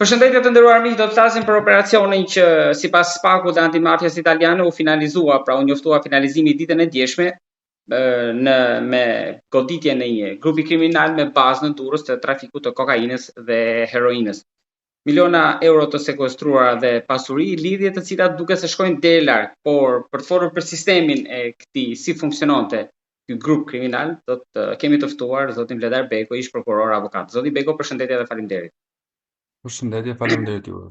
Përshëndetje të nderuar miq, do të flasim për operacionin që sipas Spakut dhe Antimafjas Italiane u finalizua, pra u njoftua finalizimi ditën e djeshme me goditjen e një grupi kriminal me bazë në Durrës të trafikut të kokainës dhe heroinës. Miliona euro të sekuestruara dhe pasuri, lidhje të cilat duke se shkojnë deri larg, por për të folur për sistemin e këtij, si funksiononte ky grup kriminal, do të kemi të ftuar zotin Vledar Beko, ish prokuror avokat. Zoti Beko, përshëndetje dhe faleminderit. Përshëndetje, faleminderit ju.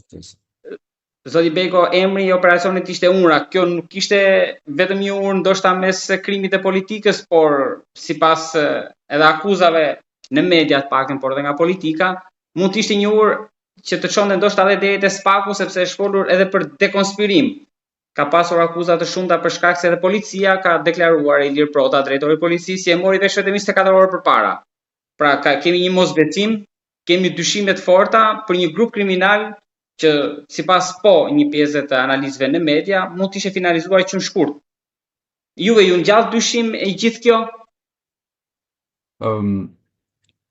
Zoti Beko, emri i operacionit ishte Umra. Kjo nuk ishte vetëm një urë ndoshta mes krimit dhe politikës, por sipas edhe akuzave në media të paktën, por edhe nga politika, mund të ishte një urë që të çonte ndoshta edhe deri te Spaku, sepse është folur edhe për dekonspirim. Ka pasur akuza të shumta për shkak se edhe policia ka deklaruar Ilir Prota, drejtori i policisë, si e mori vesh vetëm 24 orë përpara. Pra kemi një mosbecim, kemi dyshime të forta për një grup kriminal që sipas një pjesë të analizëve në media mund të ishte finalizuar që në shkurt. Juve ju ngjall dyshim e gjithë kjo?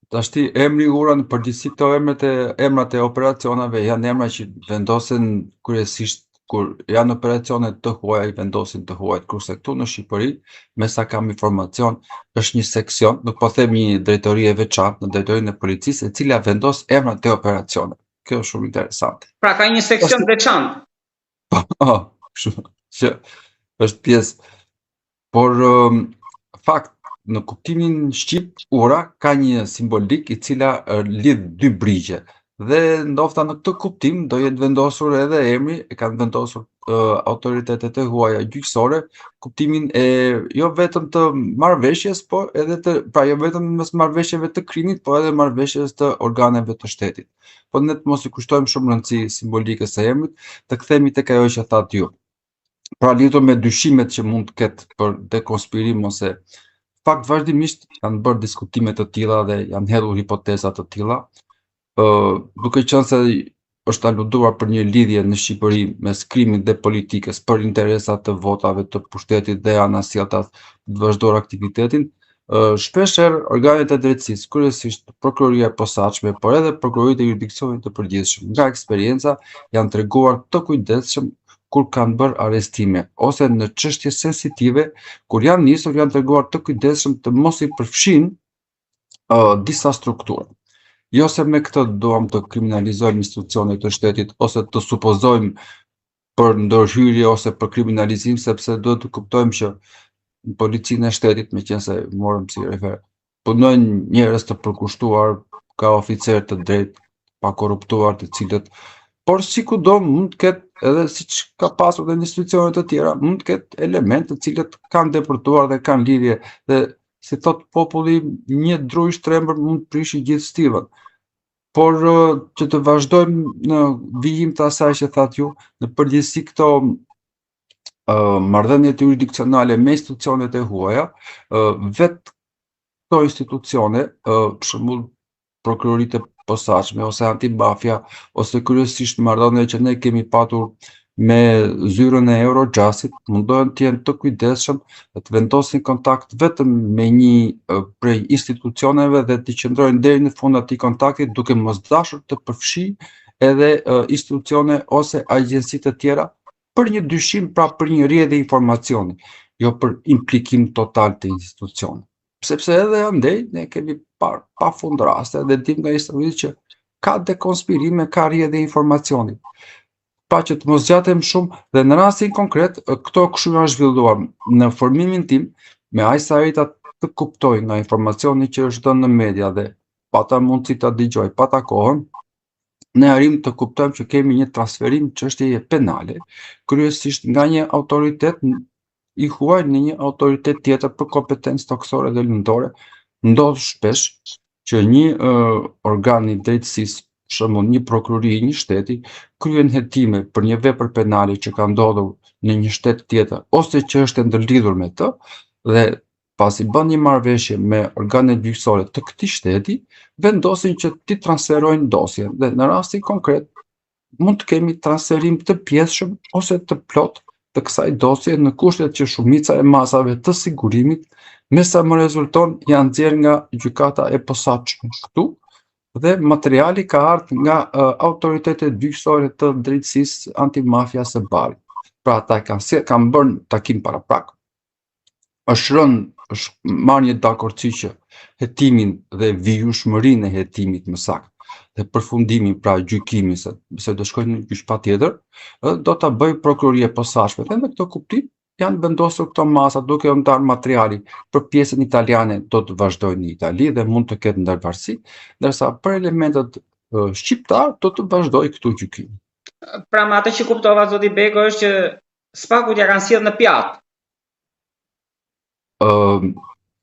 Tashti emri Ura në përgjithësi këto emrat e operacioneve janë emra që vendosen kryesisht kur janë operacione të huaja, i vendosin të huajt, kurse këtu në Shqipëri, me sa kam informacion, është një seksion, nuk po them një drejtori e veçantë në drejtorinë e policisë, e cila vendos emrat e operacioneve. Kjo është shumë interesante. Pra ka një seksion veçantë. Po, që është pjesë. Por fakt, në kuptimin shqip, Ura ka një simbolik i cila lidh dy brigje. Dhe ndofta në këtë kuptim do jetë vendosur edhe emri, e kanë vendosur autoritetet e huaja gjyqësore, kuptimin e jo vetëm të marrëveshjes, por edhe jo vetëm mes marrëveshjeve të krimit, por edhe marrëveshjes të organeve të shtetit. Po ne të mos i kushtojmë shumë rëndësi simbolikës së emrit, të kthehemi tek ajo që thatë ju. Pra lidhur me dyshimet që mund të ketë për dekonspirim ose fakt vazhdimisht janë bërë diskutime të tilla dhe janë hedhur hipoteza të tilla. Duke qenë se është aluduar për një lidhje në Shqipëri mes krimit dhe politikës për interesat të votave të pushtetit dhe anasjelltas të vazhdojnë aktivitetin, shpeshherë organet e drejtësisë, kryesisht prokuroria e posaçme, por edhe prokuroritë e jurisdiksionit të përgjithshëm, nga eksperienca janë treguar të kujdesshëm kur kanë bërë arrestime, ose në çështje sensitive, kur janë nisur janë treguar të kujdesshëm të mos i përfshin disa struktura. Jo se me këtë duam të kriminalizojmë institucionet të shtetit ose të supozojmë për ndërhyrje ose për kriminalizim, sepse duhet të kuptojmë që në policinë e shtetit, meqense morëm si refer, punojnë njerëz të përkushtuar, ka oficerë të drejtë, pa korruptuar, të cilët, por sikudo mund të ketë edhe siç ka pasur edhe në institucione të tjera, mund të ketë elemente të cilët kanë depërtuar dhe kanë lidhje dhe si thot populli, një dru i shtrembër mund të prishi gjithë stivën. Por që të vazhdojmë në vijim të asaj që thatë ju, në përgjithësi këto marrëdhëniet jurisdiksionale me institucionet e huaja, vetë këto institucione, për shembull prokuroritë e posaçme ose antimafja, ose kryesisht marrëdhëniet që ne kemi patur me zyrën e Eurojustit, mundohen të jenë të kujdesshëm dhe të vendosin kontakt vetëm me një prej institucioneve dhe të qëndrojnë deri në fund atij kontakti duke mos dashur të përfshijë edhe institucione ose agjenci të tjera për një dyshim, pra për një rrjedhje informacioni, jo për implikim total të institucionit. Sepse edhe andej ne kemi parë pafund raste dhe dim nga historisë që ka dekonspirime, ka rrjedhje informacioni. Pa që të mos zgjatem shumë dhe në rastin konkret, këto kështu janë zhvilluar në formimin tim, me aq sa arrita të kuptoj nga informacioni që është dhënë në media dhe pata mundësi ta dëgjoj, pata kohën, ne arrim të kuptojmë që kemi një transferim çështjeje penale, kryesisht nga një autoritet i huaj në një autoritet tjetër për kompetencë toksore dhe lindore. Ndodh shpesh që një organ i drejtësisë, për shembull një prokurori i një shteti, kryen hetime për një vepër penale që ka ndodhur në një shtet tjetër ose që është ndërlidhur me të, dhe pasi bën një marrëveshje me organet gjyqësore të këtij shteti, vendosin që t'i transferojnë dosjen dhe në rastin konkret mund të kemi transferim të pjesshëm ose të plot të kësaj dosje në kushtet që shumica e masave të sigurimit, me sa më rezulton, janë nxjerrë nga gjykata e posaçme. Këtu Dhe materiali ka ardhur nga autoritetet gjyqësore të drejtësisë antimafia së Barit. Pra ata kanë bërë takim paraprak. Është marrë një dakordsi që hetimin dhe vijueshmërinë e hetimit më saktë dhe përfundimin pra gjykimin se do shkojnë në gjyq patjetër, do ta bëj prokuroria e posaçme. Dhe në këtë kuptim janë vendosur këto masa duke u ndarë materiali për pjesën italiane do të vazhdojnë në Itali dhe mund të ketë ndarvarësi, ndërsa për elementet shqiptar do të vazhdojë këtu gjykimi. Pra me atë që kuptova zoti Beko është që spakut ja kanë sjellë në pjatë.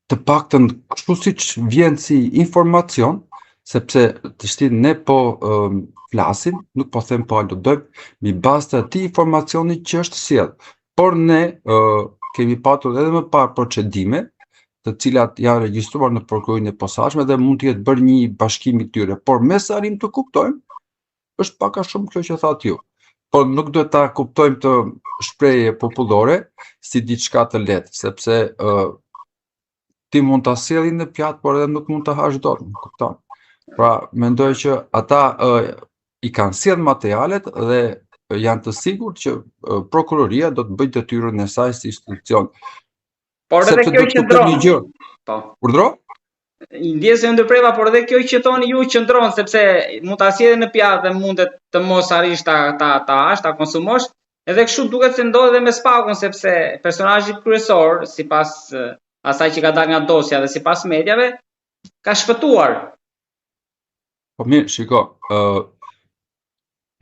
Të paktën kështu siç vjen si informacion, sepse të shtin ne po flasim, nuk po them po aludojmë, mi bazë të atij informacioni që është sjell. Por ne kemi patur edhe më parë procedime, të cilat janë regjistruar në prokurorinë e posaçme dhe mund të jetë bërë një bashkim i tyre. Por me sa arrim të kuptojmë, është pak a shumë kjo që thatë ju. Por nuk duhet ta kuptojmë të shprehje popullore si diçka të lehtë, sepse ti mund ta sjelli në pjatë, por edhe nuk mund ta hash dot, kupton? Pra, mendoj që ata i kanë sjell materialet dhe janë të sigurt që prokuroria do të bëjë detyrën e saj si institucion. Por edhe kjo qëndron. Po. Urdhro? Ndjes se ndërpreva, por edhe kjo që thoni ju qëndron, sepse mund ta sjellë në pjatë dhe mundet të mos arrish ta konsumosh. Edhe kështu duket se ndodhet edhe me spakun, sepse personazhi kryesor, sipas asaj që ka dalë nga dosja dhe sipas mediave, ka shpëtuar. Po mirë, shiko,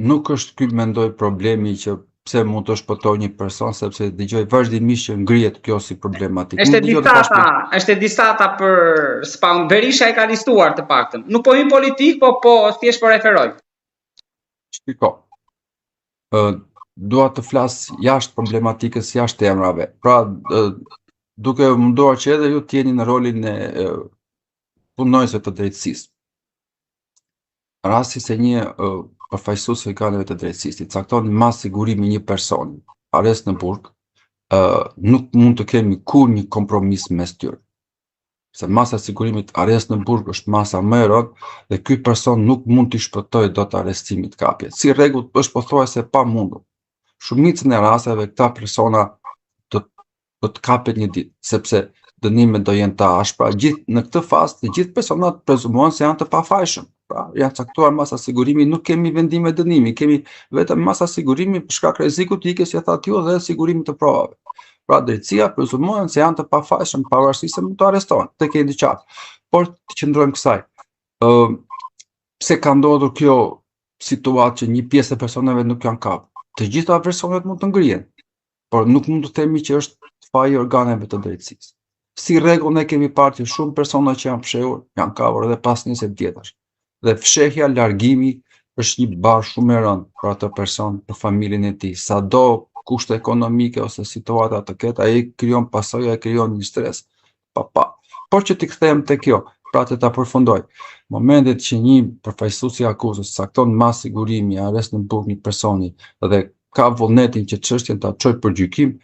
nuk është ky mendoj problemi që pse mund të shpëtoj një person, sepse dëgjoj vazhdimisht që ngrihet kjo si problematikë. Është disata për spam. Berisha e ka listuar të paktën. Nuk po hyn politik, po thjesht po referoj. Shiko, dua të flas jashtë problematikës, jashtë emrave. Pra, duke munduar që edhe ju të jeni në rolin e punonjësve të drejtësisë. Rasti se një përfaqësues i organeve të drejtësisë i cakton mas sigurimi një personi, arrest në burg, nuk mund të kemi kur një kompromis mes tyre. Se masa sigurimit arrest në burg është masa më e rrëdhtë dhe ky person nuk mund të shpëtojë dot arrestimit kapje. Si rregull është pothuajse pamundur. Shumicën e rasteve këta persona do të kapet një ditë, sepse dënimet do jenë të ashpra. Në këtë fazë të gjithë personat prezumohen se janë të pafajshëm. Pra, janë caktuar masa sigurimi, nuk kemi vendime dënimi, kemi vetëm masa sigurimi për shkak rrezikut të ikjes, si thatë ju, dhe sigurimi të provave. Pra, drejtësia prezumohen se janë të pafajshëm, pavarësisht se mund të arrestohen, të keni të qartë. Por të qëndrojmë kësaj. Pse ka ndodhur kjo situatë që një pjesë e personave nuk janë kapur? Të gjitha versionet mund të ngrihen, por nuk mund të themi që është faji organeve të drejtësisë. Si rregull ne kemi parë që shumë persona që janë fshehur, janë kapur edhe pas 20 vjetash. Dhe fshehja, largimi është një barë shumë e rëndë për atë person, për familjen e tij. Sado kushte ekonomike ose situata të ketë, ai krijon pasojë, ai krijon një stres. Por që t'i kthehem te kjo, pra të ta përfundoj. Momentet që një përfaqësues i akuzës cakton mas sigurimi, arrest në burg një personi dhe ka vullnetin që çështjen ta çojë për gjykim,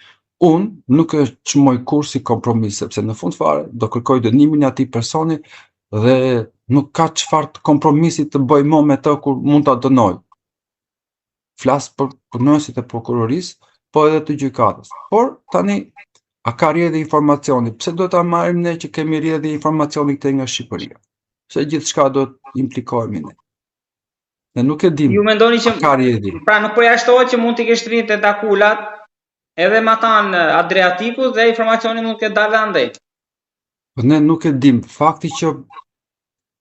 unë nuk e çmoj kur si kompromis, sepse në fund fare do kërkoj dënimin e atij personi dhe nuk ka çfarë të kompromisit të bëj më me të kur mund ta dënoj. Flas për punonësit e prokurorisë, po edhe të gjykatës. Por tani a ka rrjedhje informacioni? Pse do ta marrim ne që kemi rrjedhje informacioni këtej nga Shqipëria? Se gjithçka do të implikohemi ne. Ne nuk e dim. Ju mendoni që ka rrjedhje? Pra nuk përjashtohet që mund të kesh rritë te dakulat edhe me ata në Adriatikut dhe informacioni mund të ketë dalë andej. Po ne nuk e dim. Fakti që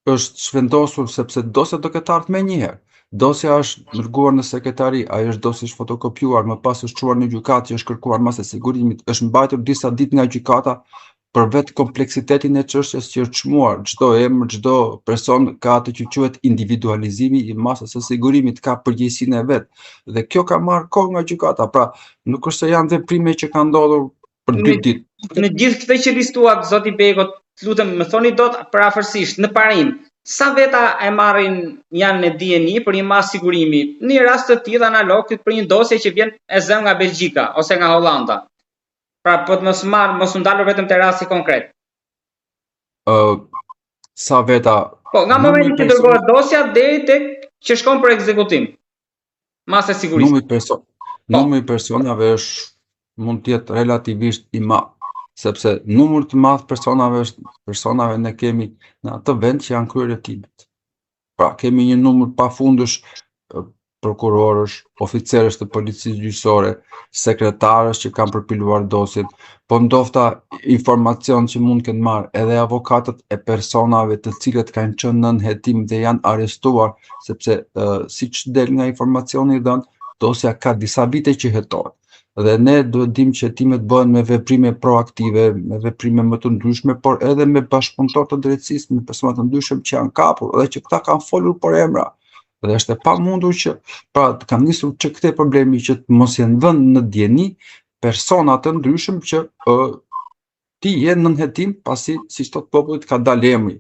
është shvendosur sepse dosja do ketë ardhur më njëherë. Dosja është dërguar në sekretari, ajo është dosje fotokopjuar, më pas është çuar në gjykatë, është kërkuar masa sigurimit, është mbajtur disa ditë nga gjykata për vetë kompleksitetin e çështjes që është çmuar. Çdo emër, çdo person ka atë që quhet individualizimi i masës së sigurimit, ka përgjegjësinë e vet. Dhe kjo ka marrë kohë nga gjykata. Pra, nuk është se janë veprime që kanë ndodhur për 2 ditë. Në gjithë këtë që listuat zoti Beko, lutem më thoni dot parafërsisht në parim. Sa veta e marrin janë në DNI për një mas sigurimi? Në një rast të tillë analog për një dosje që vjen e zënë nga Belgjika ose nga Hollanda. Pra po të mos ndalur vetëm te rasti konkret. sa veta. Po, nga momenti që dërgohet dosja deri tek që shkon për ekzekutim. Mase sigurisht. Numri i personave mund të jetë relativisht i madh, sepse numër të madh personave ne kemi në atë vend që janë kryer hetimet. Pra, kemi një numër pafundësh prokurorësh, oficerësh të policisë gjyqësore, sekretarësh që kanë përpiluar dosjet, po ndofta informacion që mund të marrë edhe avokatët e personave të cilët kanë qenë nën hetim dhe janë arrestuar, sepse siç del nga informacioni i dhënë, dosja ka disa vite që hetohet. Dhe ne duhet dim që hetimet bëhen me veprime proaktive, me veprime më të ndryshme, por edhe me bashkëpunëtor të drejtësisë, me persona të ndryshëm që janë kapur dhe që këta kanë folur për emra. Dhe është e pamundur që kanë nisur që këte problemi që të mos jenë vënë në dieni persona të ndryshëm që ti jenë nën hetim pasi si thot popullit ka dalë emri.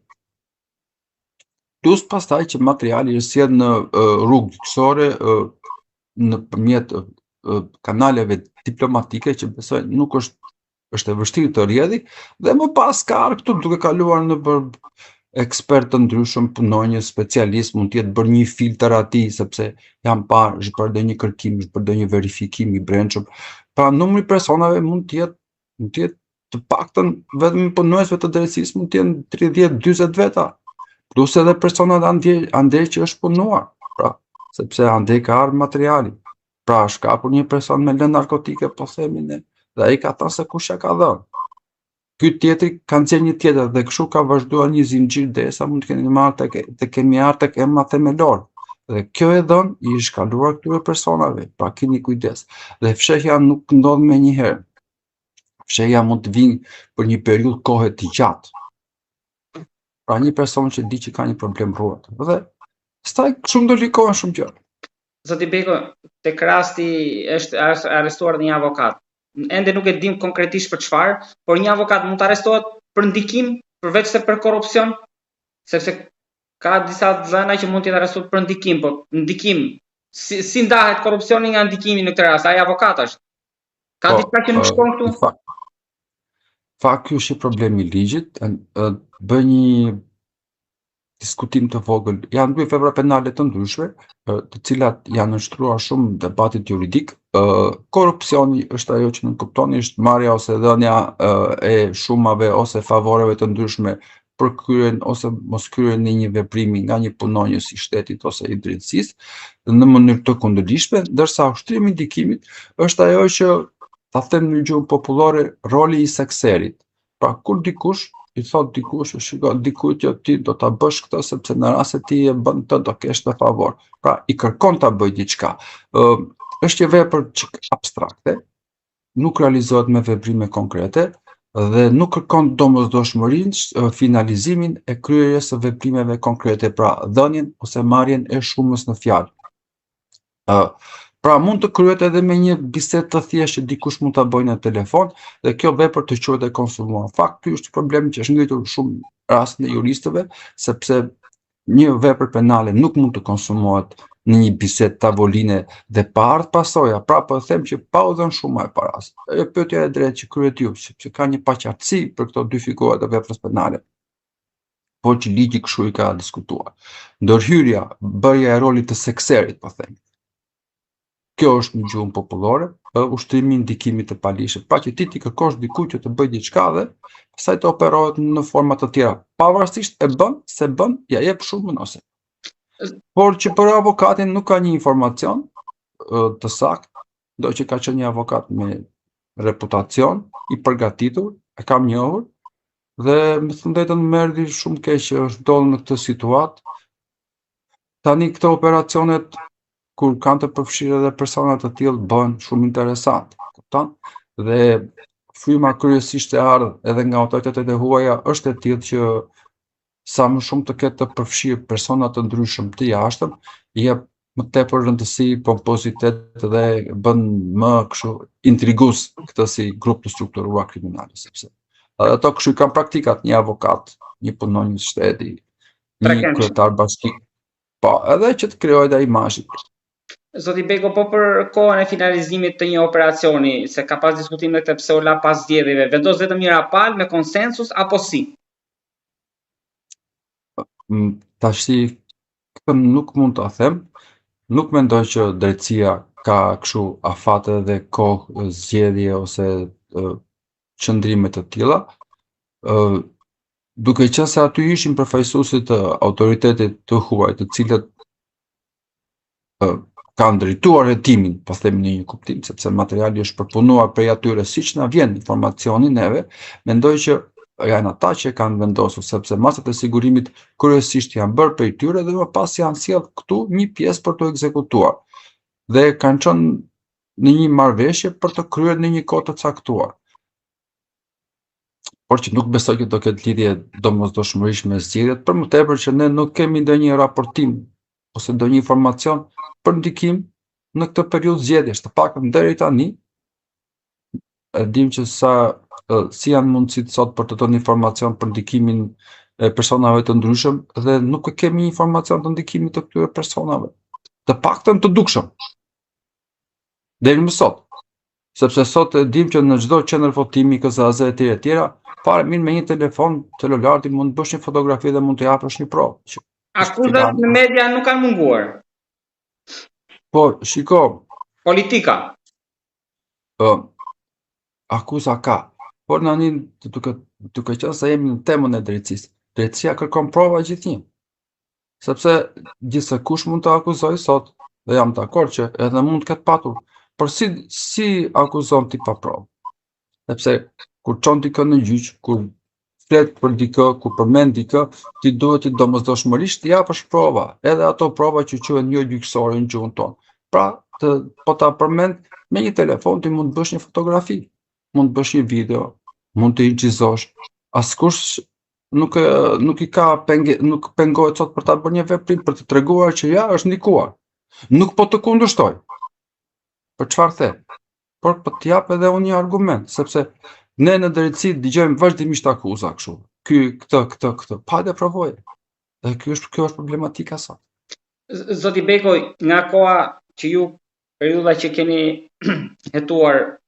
Plus pastaj që materiali është sjellë në rrugë gjyqësore nëpërmjet kanaleve diplomatike që besoj nuk është e vështirë të rrjedhi dhe më pas ka ardhur këtu duke kaluar në ekspertë të ndryshëm, punonjës, specialist, mund të jetë bërë një filtr atij sepse janë parë, është bërë ndonjë kërkim, është bërë ndonjë verifikim i brendshëm. Pra numri i personave mund të jetë të paktën vetëm punonjësve të drejtësisë mund të jenë 30-40 veta. Plus edhe personat andej që është punuar. Pra, sepse andej ka ardhur materiali. Pra, është kapur një person me lëndë narkotike, po themi ne, dhe ai ka thënë se kush ja ka dhënë. Ky tjetri kanë qenë një tjetër dhe kështu ka vazhduar një zinxhir derisa mund të kemi ardhur tek emra themelor. Dhe kjo e dhënë i është kaluar këtyre personave, pra keni kujdes. Dhe fshehja nuk ndodh me një herë. Fshehja mund të vinë për një periudhë kohe të gjatë. Pra një person që di që ka një problem rruhet. Dhe staj shumë do likohen shumë gjëra. Zoti Beko, tek rasti është arrestuar një avokat. Ende nuk e dim konkretisht për çfarë, por një avokat mund të arrestohet për ndikim përveç se për korrupsion, sepse ka disa zëna që mund të jetë arrestuar për ndikim, po ndikim si ndahet korrupsioni nga ndikimi në këtë rast, ai avokat është. Ka diçka që nuk shkon këtu? Fakt ky është problemi i ligjit, bën një diskutim të vogël. Janë dy vepra penale të ndryshme, të cilat janë nështruar shumë debatit juridik. Korrupsioni është ajo që nuk kuptoni, është marrja ose dhënia e shumave ose favoreve të ndryshme për kryen ose mos kryen në një veprimi nga një punonjës i shtetit ose i drejtësisë në mënyrë të kundërligjshme, ndërsa ushtrimi i ndikimit është ajo që ta them në gjuhën popullore roli i sekserit. Pra kur dikush i thot dikush, shiko, dikujt që ti do ta bësh këtë sepse në rast se ti e bën të do kesh të favor. Pra i kërkon ta bëj diçka. Është një vepër çik abstrakte, nuk realizohet me veprime konkrete dhe nuk kërkon domosdoshmërinë finalizimin e kryerjes së veprimeve konkrete, pra dhënien ose marrjen e shumës në fjalë. Pra mund të kryhet edhe me një bisedë të thjeshtë që dikush mund ta bëjë në telefon dhe kjo vepër të quhet e konsumuar. Fakt ky është problemi që është ngritur shumë rastet e juristëve, sepse një vepër penale nuk mund të konsumohet në një bisedë tavoline dhe pa ardhur pasoja. Pra po them që pa u dhënë shumë paras. Ajo pyetja e drejtë që kryhet ju, sepse ka një paqartësi për këto dy figura të veprës penale. Por që ligji kështu i ka diskutuar. Ndërhyrja, bërja e rolit të sekserit, po them. Kjo është në gjuhën popullore, ushtrimi i ndikimit të palishëm. Pra që ti kërkosh dikujt që të bëjë diçka dhe pastaj të operohet në forma të tjera. Pavarësisht e bën, se bën, ja jep shumën ose. Por që për avokatin nuk ka një informacion të saktë, do që ka qenë një avokat me reputacion, i përgatitur, e kam njohur, dhe me thënë drejtën më erdhi shumë keq që është ndodhur në këtë situatë. Tani këto operacionet kur kanë të përfshirë edhe persona të tillë bëhen shumë interesante, kupton? Dhe fryma kryesisht e ardhur edhe nga autoritetet e huaja është e tillë që sa më shumë të ketë të përfshirë persona të ndryshëm të jashtëm, jep më tepër rëndësi, pompozitet dhe bën më kështu intrigues këtë si grup të strukturuar kriminal, sepse edhe ato kështu kanë praktikat, një avokat, një punonjës shteti, një kryetar bashkie. Po, edhe që të krijojë ai imazh. Zoti Beko, po për kohën e finalizimit të një operacioni, se ka pas diskutim në këtë pse u la pas zgjedhjeve, vendos vetëm një rapal me konsensus apo si? Tashi këtë nuk mund ta them, nuk mendoj që drejtësia ka kështu afate dhe kohë zgjedhje ose qëndrime të tilla. Duke qenë se aty ishin përfaqësuesit të autoritetit të huaj, të cilët kanë drejtuar hetimin, po themi në një kuptim, sepse materiali është përpunuar prej atyre siç na vjen informacioni neve, mendoj që janë ata që kanë vendosur, sepse masat e sigurimit kryesisht janë bërë prej tyre dhe më pas janë sjell këtu një pjesë për të ekzekutuar. Dhe kanë qenë në një marrëveshje për të kryer në një kohë të caktuar. Por që nuk besoj që do ketë lidhje domosdoshmërisht me zgjedhjet, për më tepër që ne nuk kemi ndonjë raportim ose ndonjë informacion për ndikim në këtë periudhë zgjedhjesh. Të paktën deri tani e dim që si janë mundësitë sot për të dhënë informacion për ndikimin e personave të ndryshëm dhe nuk e kemi informacion të ndikimit të këtyre personave. Të paktën të dukshëm. Deri më sot. Sepse sot e dim që në çdo qendër votimi, KZAZ etj etj, fare mirë me një telefon celular ti mund të bësh një fotografi dhe mund të japësh një provë. Akuzat në media nuk kanë munguar. Po, shiko. Politika. Akuza ka. Por tani duke qenë se jemi në temën e drejtësisë, drejtësia kërkon prova gjithnjë. Sepse gjithsekush mund të akuzoj sot, dhe jam dakord që edhe mund të ketë patur, por si akuzon ti pa provë? Sepse kur çon dikë në gjyq, kur flet për dikë, kur përmend dikë, ti duhet të domosdoshmërisht të japësh prova, edhe ato prova që quhen jo gjyqësore në gjuhën tonë. Pra, po ta përmend me një telefon ti mund të bësh një fotografi, mund të bësh një video, mund të incizosh. Askush nuk pengohet sot për ta bërë një veprim, për të treguar që ja është ndikuar. Nuk po të kundërshtoj. Për çfarë the? Por po të jap edhe unë një argument, sepse ne në drejtësi dëgjojmë vazhdimisht akuza kështu. Ky këtë, pa dhe provoje. Dhe kjo është problematika sot. Zoti Beko, nga koha që ju periudha që keni hetuar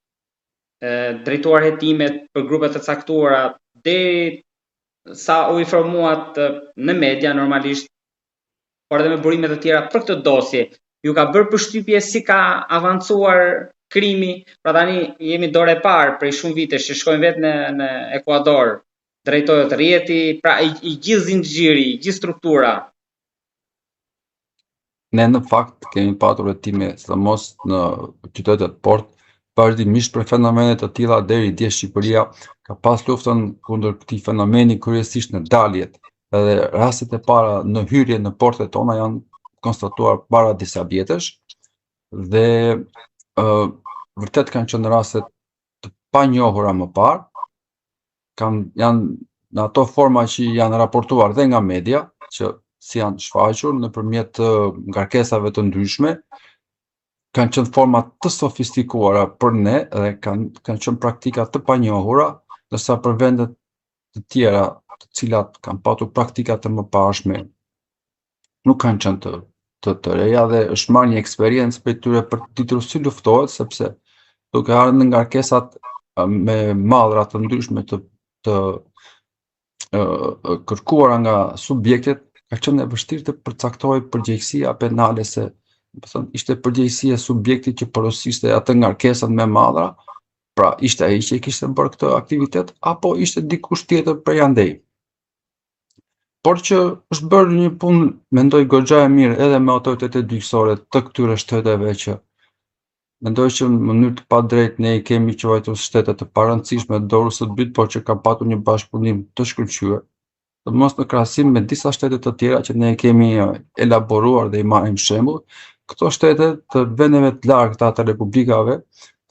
drejtuar hetimet për grupe të caktuara, deri sa u informuat në media normalisht, por edhe me burime të tjera për këtë dosje, ju ka bërë përshtypje si ka avancuar krimi? Pra tani jemi dorë e parë prej shumë vitesh që shkojnë vetë në Ekuador, drejtohet rrjeti, pra i gjithë zinxhiri, i gjithë struktura. Ne në fakt kemi patur hetime, sidomos në qytetet port, vazhdimisht për fenomene të tilla deri dje Shqipëria ka pas luftën kundër këtij fenomeni kryesisht në daljet. Edhe rastet e para në hyrje në portet tona janë konstatuar para disa vjetësh dhe vërtet kanë qenë raste të panjohura më parë, janë në ato forma që janë raportuar dhe nga media, që si janë shfaqur nëpërmjet ngarkesave të ndryshme, kanë qenë forma të sofistikuara për ne dhe kanë qenë praktika të panjohura, ndërsa për vendet të tjera, të cilat kanë patur praktika të mëparshme, nuk kanë qenë të reja dhe është marrë një eksperiencë për tyre për të ditur si luftohet, sepse duke ardhur në ngarkesat me mallra të ndryshme të kërkuara nga subjektet, ka qenë e vështirë të përcaktohej përgjegjësia penale, se ishte përgjegjësia e subjektit që porosiste atë ngarkesën me mallra, pra ishte ai që kishte bërë këtë aktivitet apo ishte dikush tjetër prej andej. Por që është bërë një punë, mendoj goxha e mirë edhe me autoritetet gjyqësore të këtyre shteteve, që mendoj që në mënyrë të padrejtë ne i kemi quajtur shtete të parëndësishme dorës së dytë, por që kanë patur një bashkëpunim të shkëlqyer, mos në krahasim me disa shtete të tjera që ne kemi elaboruar dhe i marrim shembull. Këto shtete të vendeve të largëta të republikave,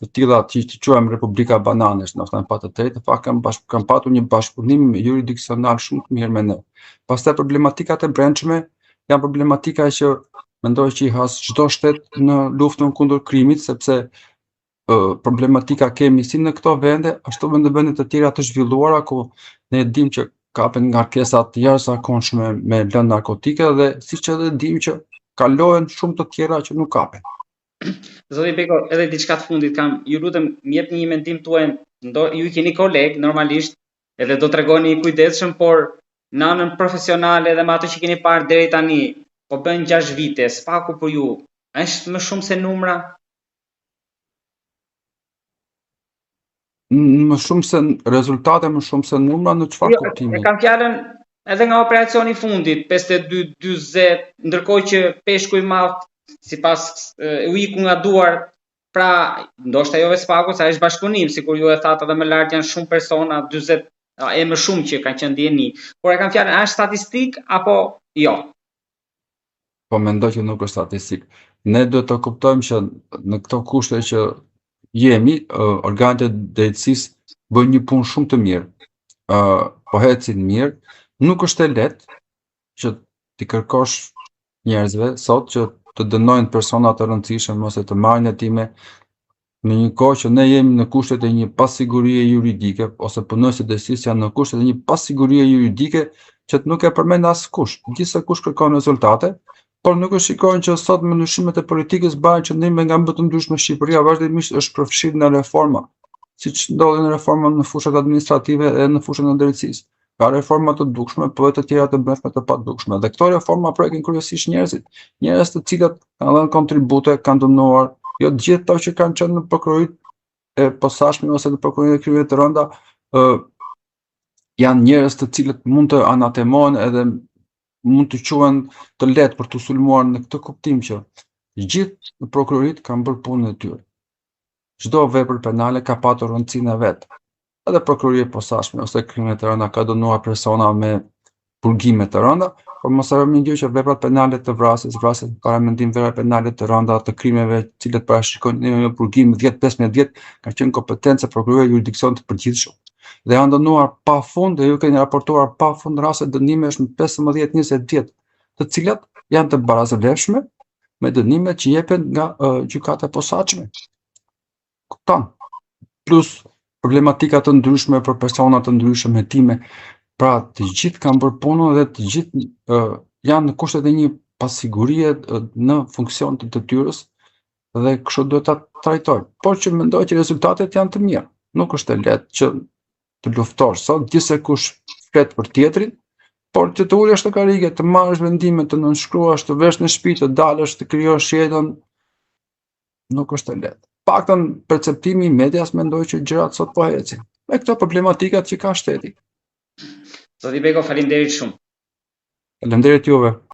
të tilla që i quajmë Republika Bananesh, ndoshta pa të drejtë, fakt kanë patur një bashkëpunim jurisdiksional shumë të mirë me ne. Pastaj problematikat e brendshme janë problematika që mendoj që i has çdo shtet në luftën kundër krimit, sepse problematika kemi si në këto vende, ashtu edhe në vende të tjera të zhvilluara ku ne dim që kapen ngarkesa të jashtëzakonshme me lëndë narkotike dhe siç edhe dim që kalohen shumë të tjera që nuk kapen. Zoti Beko, edhe diçka të fundit kam, ju lutem m'jepni një mendim tuaj, ju keni koleg normalisht, edhe do t'regoni i kujdesshëm, por në anën profesionale dhe me ato që keni parë deri tani, po bën 6 vite, spaku për ju, është më shumë se numra? Më shumë se rezultate, më shumë se numra, në çfarë Jo, kuptimi? e kam fjalën edhe nga operacioni i fundit, 52-40, ndërkohë që peshku i madh sipas u iku nga duar, pra ndoshta jo vetë spaku, sa është bashkëpunim, sikur ju e thatë edhe më lart janë shumë persona, 40 e më shumë që kanë qenë dieni. Por e kam fjalën, është statistik apo jo? Po mendoj që nuk është statistik. Ne duhet të kuptojmë që në këto kushte që jemi, organet e drejtësisë bëjnë një punë shumë të mirë. Po ecin mirë, nuk është e lehtë që ti kërkosh njerëzve sot që të dënojnë persona të rëndësishëm ose të marrin hetime në një kohë që ne jemi në kushtet e një pasigurie juridike ose punonësit e drejtësisë janë në kushtet e një pasigurie juridike që nuk e përmend askush. Gjithsekush kërkon rezultate, por nuk e shikojnë që sot me ndryshimet e politikës bëhen qëndrime nga më të ndryshme Shqipëria vazhdimisht është përfshirë në reforma, siç ndodhin reforma në fushat administrative e në fushën e drejtësisë. Ka reforma të dukshme, po edhe të tjera të brendshme të padukshme. Dhe këto reforma prekin kryesisht njerëzit, njerëz të cilët kanë dhënë kontribute, kanë dënuar, jo të gjithë ato që kanë qenë në prokuroritë e posaçme ose në prokurorinë e kryerit të rënda, janë njerëz të cilët mund të anatemohen edhe mund të quhen të lehtë për të sulmuar në këtë kuptim që gjithë në prokurorit kanë bërë punën e tyre. Çdo vepër penale ka patur rëndësinë e vet. Edhe prokuroria e posaçme ose krimi të rënda ka dënuar persona me burgime të rënda, por mos harrojmë një gjë që veprat penale të vrasjes para mendim vepra penale të rënda të krimeve të cilët parashikojnë një burgim 10-15 vjet ka qenë kompetencë e prokurorisë jurisdiksion të përgjithshëm. Dhe janë dënuar pafund dhe ju keni raportuar pafund raste dënimesh me 15-20 vjet, të cilat janë të barazëvlefshme me dënimet që jepen nga gjykata e posaçme. Kupton? Plus problematika të ndryshme për persona të ndryshëm hetime. Pra, të gjithë kanë bërë punën dhe të gjithë janë në kushtet e një pasigurie në funksion të detyrës dhe kështu duhet ta trajtojmë. Por që mendoj që rezultatet janë të mira. Nuk është e lehtë që të luftosh sot gjithsekush flet për tjetrin, por që të ulesh në karrige, të marrësh vendime, të nënshkruash, të vesh në shtëpi, të dalësh, të krijosh jetën, nuk është e lehtë. Paktën perceptimi i medias mendoj që gjërat sot po ecin. Me këto problematikat që ka shteti. Zoti Beko, faleminderit shumë. Faleminderit juve.